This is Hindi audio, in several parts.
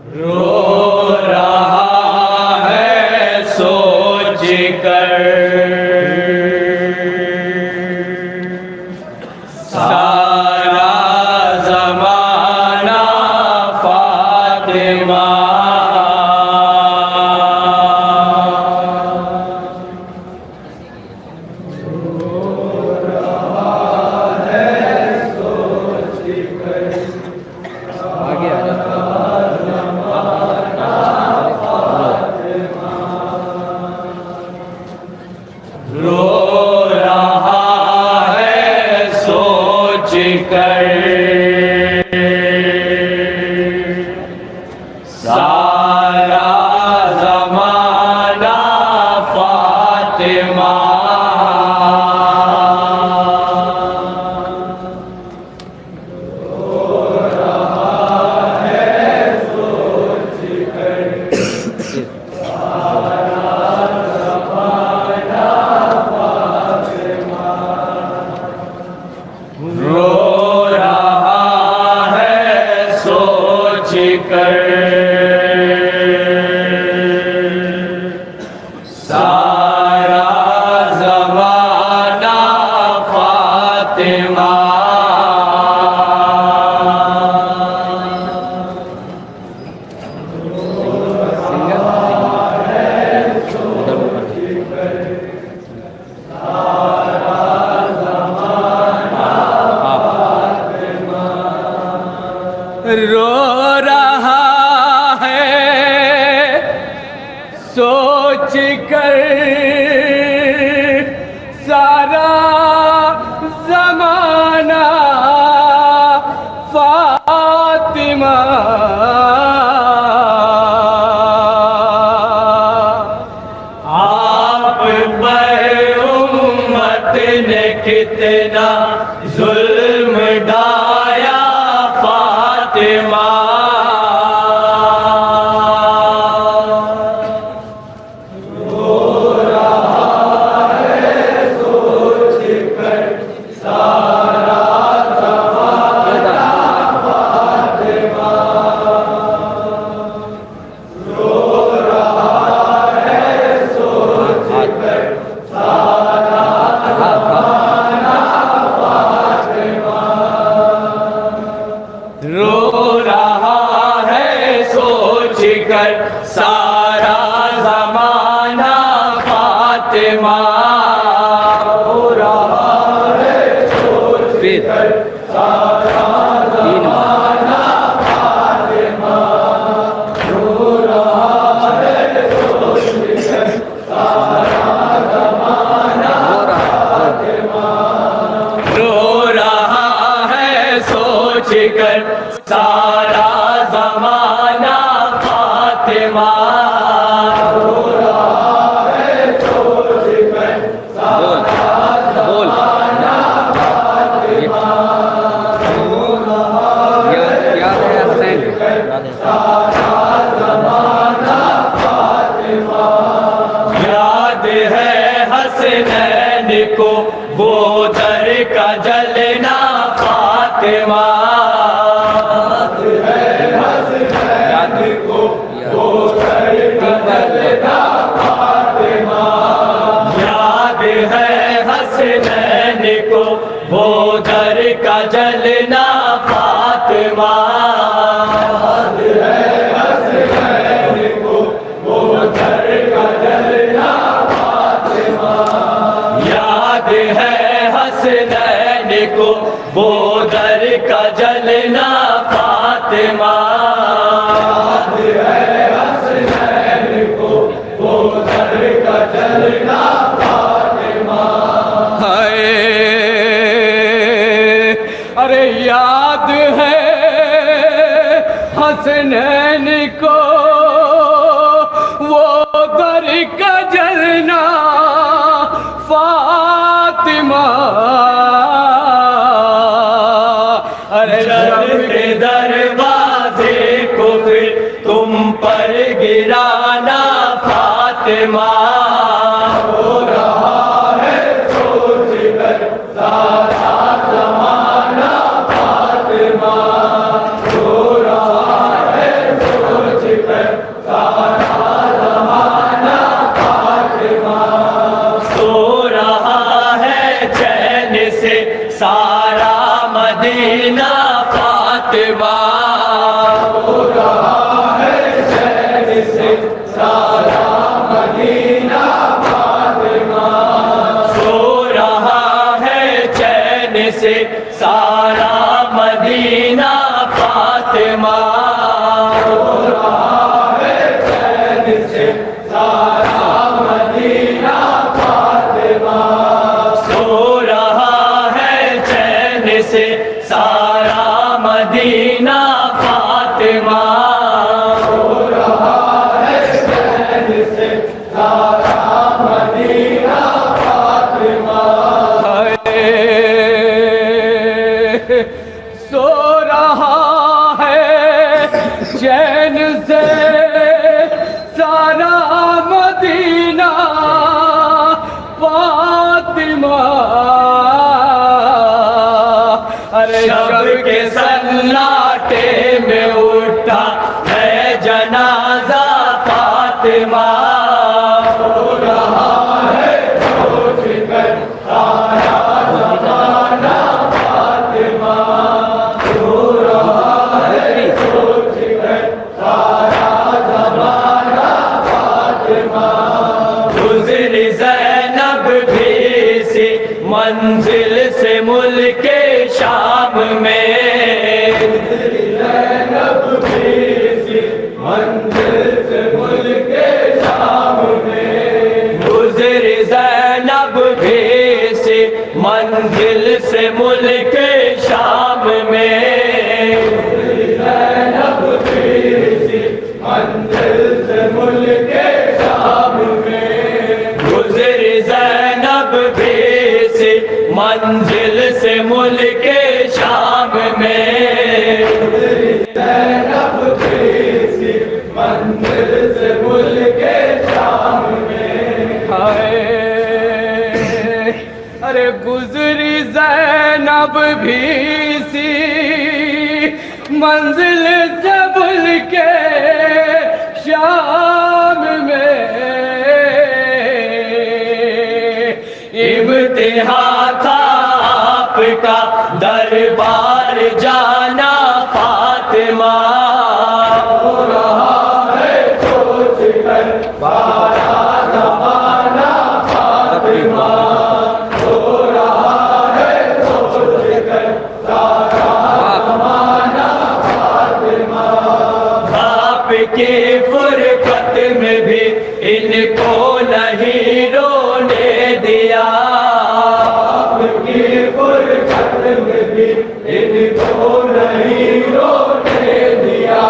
रो रहा है सोच कर सारा ज़माना फातिमा। रो रहा है सोच कर सारा ज़माना फातिमा। रो रहा है सोच कर सारा ज़माना फातिमा। रो रहा है सोच कर सारा ज़माना फातिमा। आप पर उम्मत ने कितना जुल्म ढाया फातिमा। रो रहा है सोच कर सारा ज़माना फातिमा। रो रहा है सोच कर सारा ज़माना फातिमा। रो रहा है सोच कर सारा ज़माना फातिमा। रो रहा है सोच कर सारा ज़माना फातिमा। रो रहा है सोच कर सारा ज़माना फातिमा। रो रहा है सोच कर सारा ज़माना फातिमा। रो रहा है सोच कर सारा ज़माना फातिमा। रो रहा है सोच कर सारा ज़माना फातिमा। याद है हसनैन को वो दर का जलना फातिमा। याद है हसनैन को वो दर का जलना फातिमा। याद है हसनैन को वो दर का जलना फातिमा। याद है हसनैन को वो दर का जलना फातिमा। याद है हसनैन को वो दर का जलना फातिमा। हाय अरे याद है हसनैन को वो दर का जलना फातिमा। अरे जब के दरवाजे को फिर तुम पर गिराना फातिमा। हो रहा है सोच कर सारा ज़माना फातिमा। हो रहा है सोच मदीना फातिमा। हो रहा है चैन से सारा मदीना फातिमा। सो रहा है चैन से सारा मदीना फातिमा। हो रहा है चैन से सारा मदीना फातिमा। सो रहा है चैन से सारा मदीना फातिमा। हो रहा है चैन से सारा मदीना फातिमा। सो रहा है चैन से सारा मदीना फातिमा। अरे शब के सन्नाटे में उठा है जनाजा फातिमा। हो रहा है सोच कर सारा ज़माना फातिमा। हो रहा है सोच कर सारा ज़माना फातिमा। गुज़री ज़ैनब भी सी मंजिल से मुल्के शाम में। ज़ैनब भी सी मंजिल से मुल्के शाम में। गुज़री ज़ैनब भी सी मंजिल से मुल्के शाम में। ज़ैनब भी सी मंजिल से मुल्के शाम में। गुज़री ज़ैनब भी सी मंजिल से मुल्के शाम में। ज़ैनब भी सी मंजिल से मुल्के शाम में। हाय अरे गुज़री ज़ैनब भी सी मंजिल से मुल्के शाम में। इम्तिहा था आपका दरबार जाना फातिमा। हो रहा है सोच कर सारा ज़माना फातिमा। हो रहा है सोच कर सारा ज़माना फातिमा। आपकी फुरकत में भी इनको नहीं रोने दिया। आपकी फुरकत में भी इनको नहीं रोने दिया।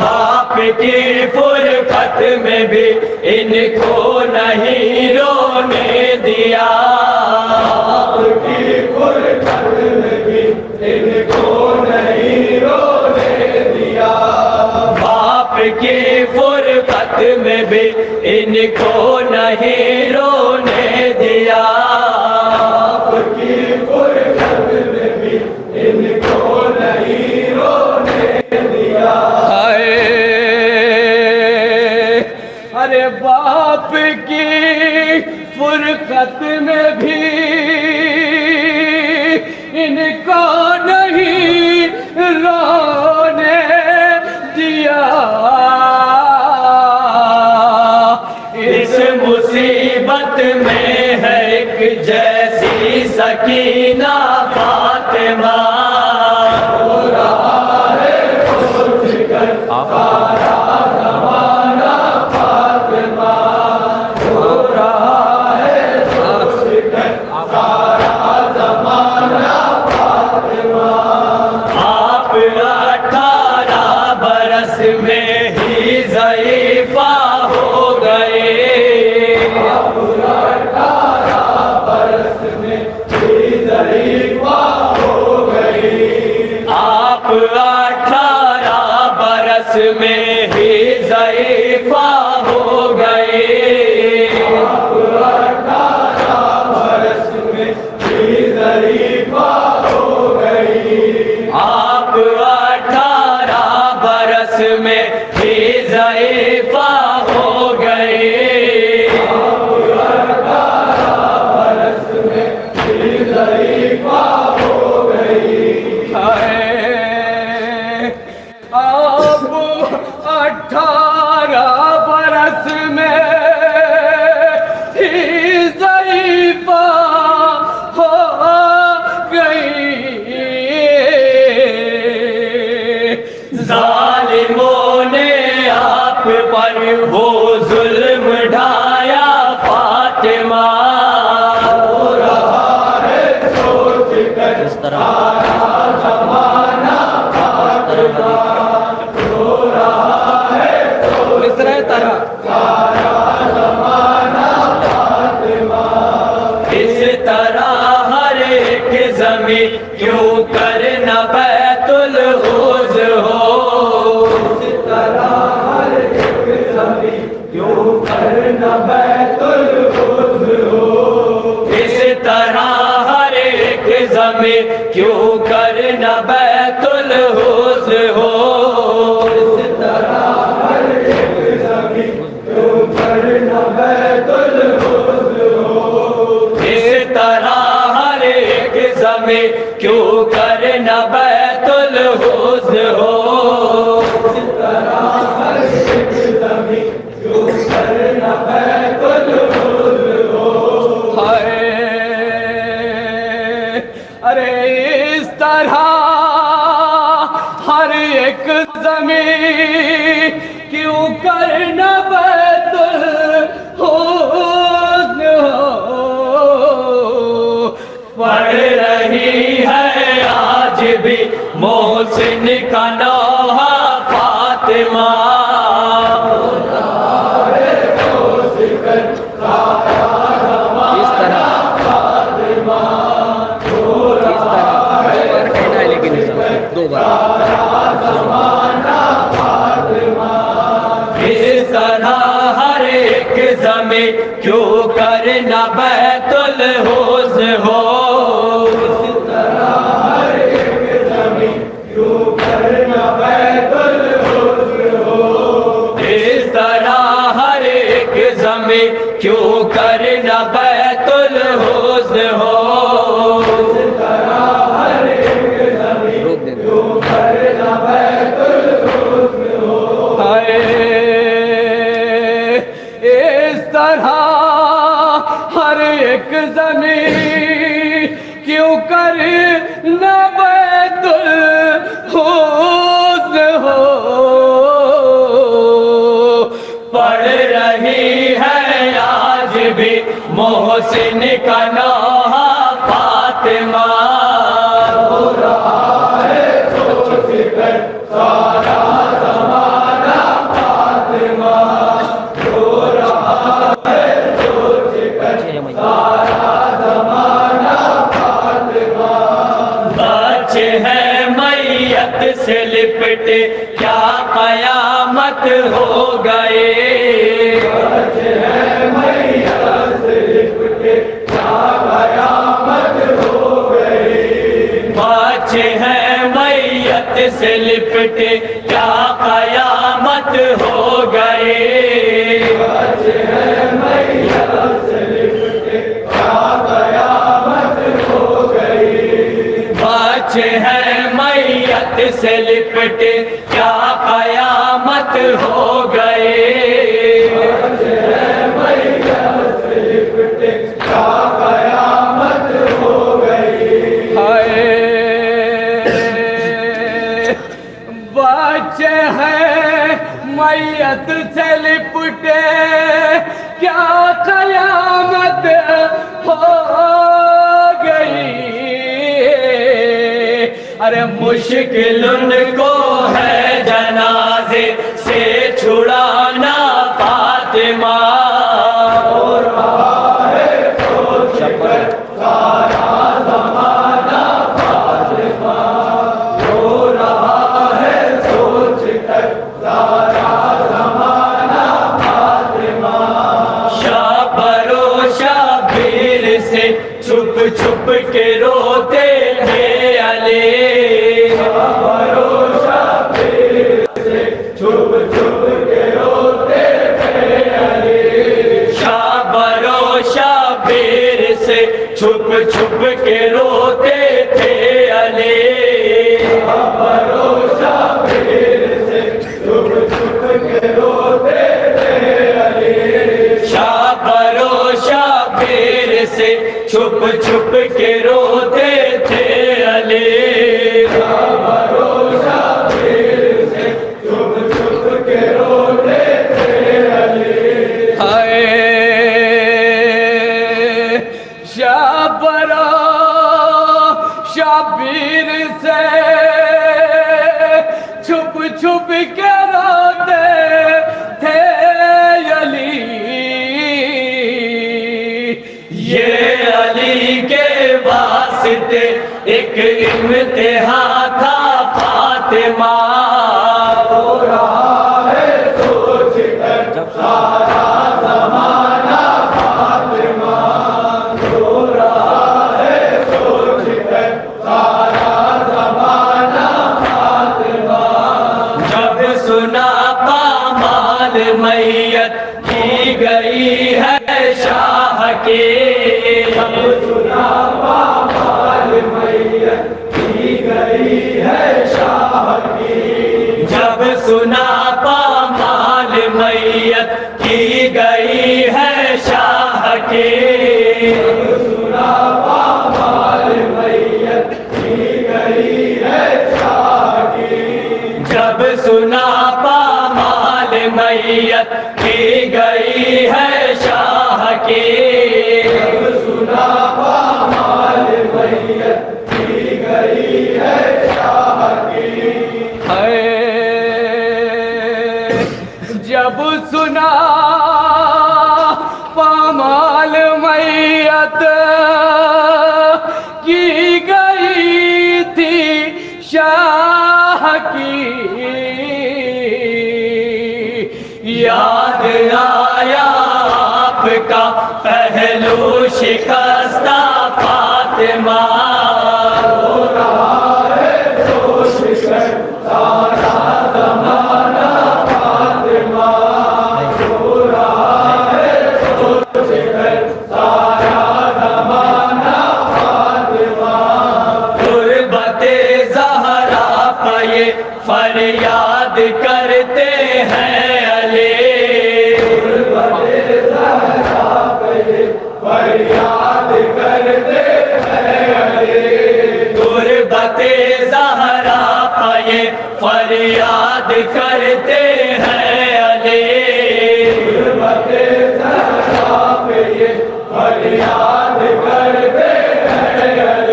आपकी फुरकत में भी इनको नहीं रोने दिया। आपकी फुरकत में भी इनको नहीं रोने दिया। बाप की फुरकत में भी इनको नहीं रोने दिया। आपकी फुरकत में भी इनको नहीं रोने दिया। हाय अरे बाप की फुरकत में भी इनको नहीं रोने दिया। इस मुसीबत में है एक जैसी सकीना फातिमा। हो रहा है सोच कर सारा ज़माना फातिमा। हो रहा है सोच कर सारा ज़माना फातिमा। आप 18 बरस में ही ज़ईफ़ा हो गए। आप 18 बरस में ही ज़ईफ़ा हो गई। आप 18 बरस में ही ज़ईफ़ा हो गए। आप 18 बरस में ही ज़ईफ़ा हो गई। आप 18 बरस में ही ज़ईफ़ा हो गए। आप 18 बरस में ही ज़ईफ़ा हो गई। बैतुल हुस्न हो। इस तरह हर एक ज़मीं क्यों कर न बैतुल हुस्न हो। इस तरह हर एक ज़मीं क्यों कर न बैतुल हुस्न हो। इस तरह हर एक ज़मीं क्यों कर न बैतुल हुस्न हो। इस तरह हर एक ज़मीं क्यों कर न बैतुल हुस्न हो। हाय अरे इस तरह हर एक ज़मीं क्यों कर न बैतुल हुस्न हो। पढ़ रही है आज भी मोहसिन का नौहा फातिमा। इस तरह कहना है लेकिन दो बार इस तरह हर एक ज़मीं क्यों कर न बैतुल हुस्न हो। इस तरह हर एक ज़मीं क्यों कर न बैतुल हुस्न हो। इस तरह हर एक ज़मीं क्यों कर न बैतुल हुस्न हो। इस तरह हर एक ज़मीं क्यों कर न बैतुल हुस्न हो। हाय इस तरह हर एक ज़मीं क्यों कर न बैतुल हुस्न हो। पढ़ रही है आज भी मोहसिन का नौहा फातिमा। हो रहा है सोच कर सारा ज़माना फातिमा। हो रहा है सोच कर सारा ज़माना फातिमा। बच्चे हैं मैयत से लिपटे क्या कयामत हो गए। बच्चे हैं मैयत से लिपटे क्या कयामत हो गई। बच्चे हैं मैयत से लिपटे क्या कयामत हो गए। बच्चे हैं मैयत से लिपटे क्या कयामत हो गई। बच्चे हैं मैयत से लिपटे क्या कयामत हो गए। बच्चे हैं मैयत से लिपटे क्या कयामत हो गई। हाय बच्चे हैं मैयत से लिपटे क्या कयामत हो गई। अरे मुश्किल उनको है जनाजे से छुड़ाना फातिमा। हो रहा है सोच कर सारा ज़माना फातिमा। हो रहा है सोच कर सारा ज़माना फातिमा। शाबरो शाबीर से छुप छुप के रोते थे अली। भरोसा से छुप छुप के रोते थे अली। शाबरो शाबीर से छुप छुप के रोते थे अली। भरोसा से छुप छुप के रोते थे अली। शाबरो शाबीर से छुप छुप के रोते थे अली। भरोसा से छुप छुप के रोते थे अली। हाय शाबरो शाबीर से छुप छुप के रोते थे अली। ये अली के वास्ते एक इम्तिहान था फातिमा। हो रहा है सोच कर सारा ज़माना शाह की। जब सुना पामाल मैयत की गई है शाह की। जब सुना पामाल मैयत की गई है शाह की। जब सुना पामाल मैयत की गई है शाह की। जब सुना पामाल मैयत की गई है शाह की। जब सुना पामाल मैयत की गई है शाह की। जब सुना पामाल मैयत की गई थी शाह की। याद आया आपका पहलू शिकस्ता फातिमा। हो रहा है सोच कर सारा ज़माना फातिमा। हो रहा है सोच कर सारा ज़माना फातिमा। गुरबते ज़हरा पे ये फरियाद करते हैं अली। गुरबते ज़हरा पे फरियाद करते हैं अली। गुरबते ज़हरा पे ये फरियाद करते हैं अली। गुरबते ज़हरा पे ये फरियाद करते हैं अली।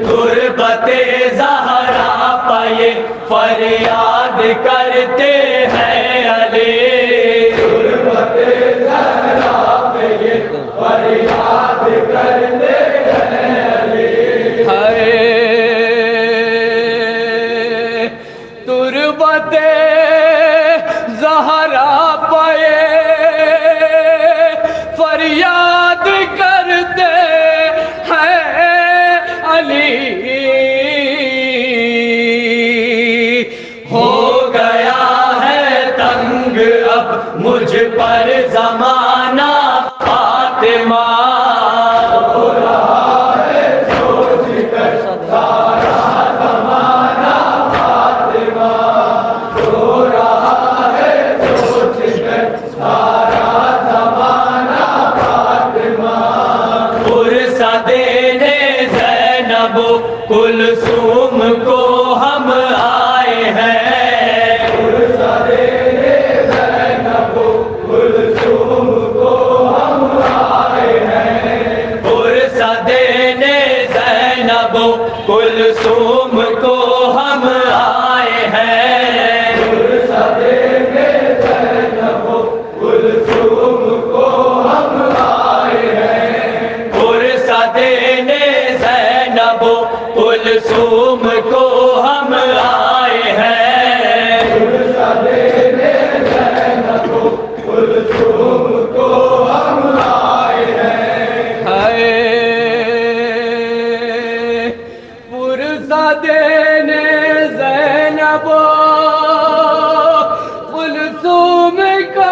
गुरबते ज़हरा पे ये फरियाद करते हैं अली। गुरबते ज़हरा पे ये फरियाद करते हैं अली। तुरबते ज़हरा पे फरियाद करते हैं अली। हो गया है तंग अब मुझ पर ज़माना फातिमा। हो रहा है सोच कर सारा ज़माना फातिमा। हो रहा है सोच कर सारा ज़माना फातिमा। पुरसा देने ज़ैनब कुलसूम को हम आए हैं। पुरसा देने ज़ैनब कुलसूम को हम आए हैं। पुरसा देने ज़ैनब कुलसूम को हम आए हैं। पुरसा देने ज़ैनब कुलसूम को हम आए हैं। पुरसा देने ज़ैनब कुलसूम को हम आए हैं। पुरसा देने ज़ैनब कुलसूम को हम आए हैं। पुरसा देने ज़ैनब कुलसूम को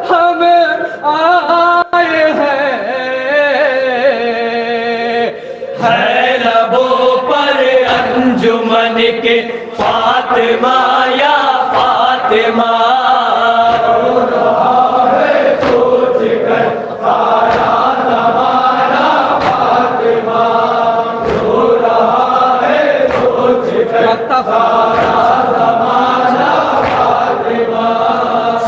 हम आए हैं। है लबों पर अंजुमन के फातिमा या फातिमा। हो रहा है सोच कर सारा ज़माना फातिमा। हो रहा है सोच कर सारा ज़माना फातिमा।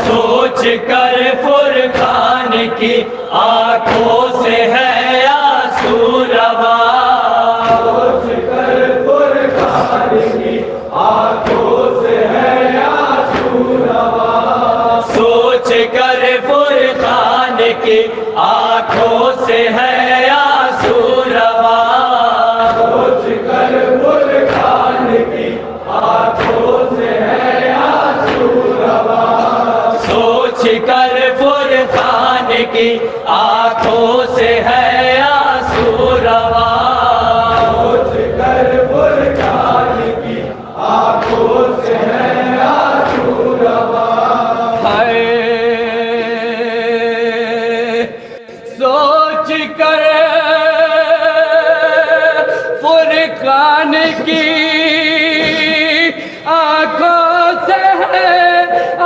सोच कर फुरकान की आंखों से है आंसू रवा। सोच कर फुरकान की आंखों से है आंसू रवा। सोच कर फुरकान की आंखों से है आंसू रवा। सोच कर फुरकान की आंखों से है आंसू रवा। सोच कर फुरकान की आंखों से है आंसू रवा। सोच कर फुरकान की आंखों से है आंसू रवा। हाय सोच कर फुरकान की आंखों से है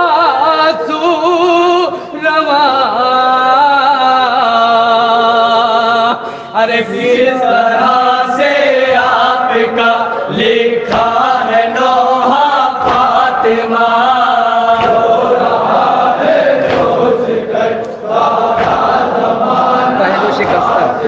आंसू रवा। अरे किस तरह से आपका लिखा है नौहा फातिमा। पहलू शिकस्त